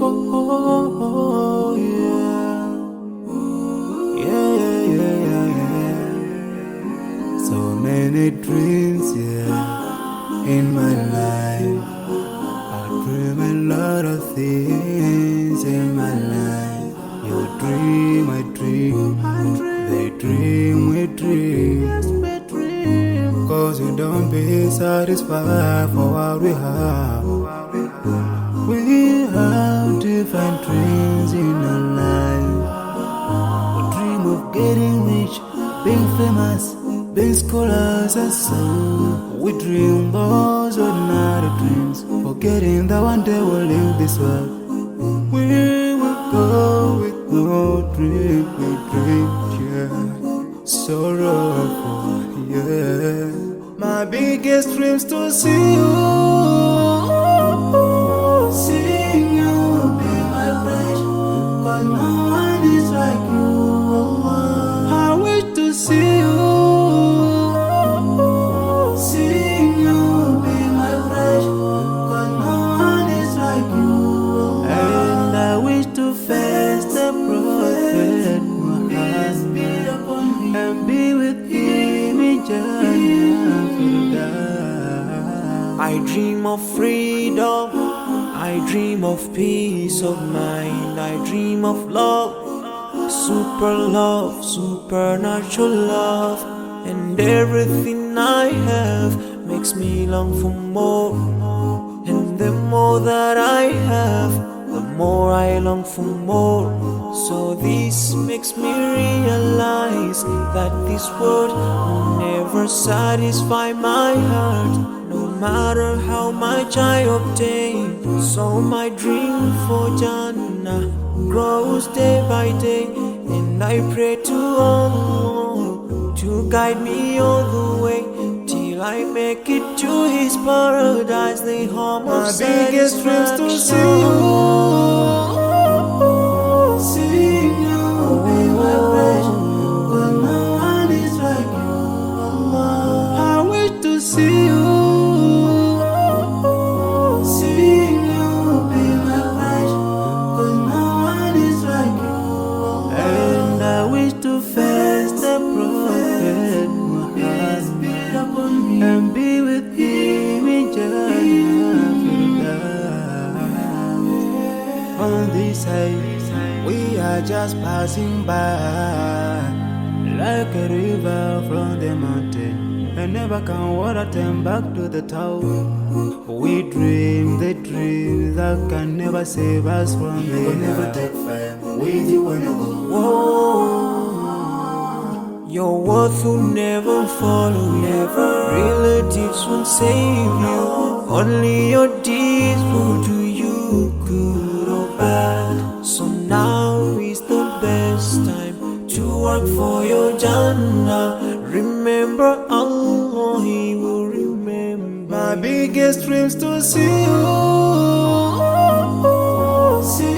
oh, yeah. Yeah, yeah, yeah, yeah. So many dreams, yeah, in my life. I dream a lot of things in my life. You dream, I dream. They dream, we dream. Cause we don't be satisfied for what we have. We have different dreams in our life. We dream of getting rich, being famous, being scholars and so. We dream those ordinary dreams, forgetting that one day we'll leave this world. We will go with no dream, we dream, yeah. Sorrowful, yeah. My biggest dreams to see you, seeing you be my friend. Cause no one is like you. I wish to see you, seeing you be my friend. Cause no one is like you. And I wish to face the prophet Muhammad and be with him in Jannah. I dream of freedom, I dream of peace of mind, I dream of love, supernatural love, and everything I have makes me long for more. And the more that I have, the more I long for more. So this makes me realize that this world will never satisfy my heart, no matter how much I obtain. So my dream for Jannah grows day by day, and I pray to Allah to guide me all the way till I make it to His paradise, the home of satisfaction. My biggest dreams to see you, seeing you be my friend. Cause no one is like you. I wish to see you, seeing you be my friend. Cause no one is like you. And I wish to face the prophet Muhammad and be with him in Jannah. On this side, we are just passing by, like a river from the mountain, and never can water turn back to the town. We dream the dreams that can never save us from the We'll never take fire with you when you go. Whoa, your worth will never follow you. Relatives won't save you. Only your deeds will do you good or bad. So now is the best time to work for your Jannah. Remember Allah, He will remember. My biggest dreams to see you, see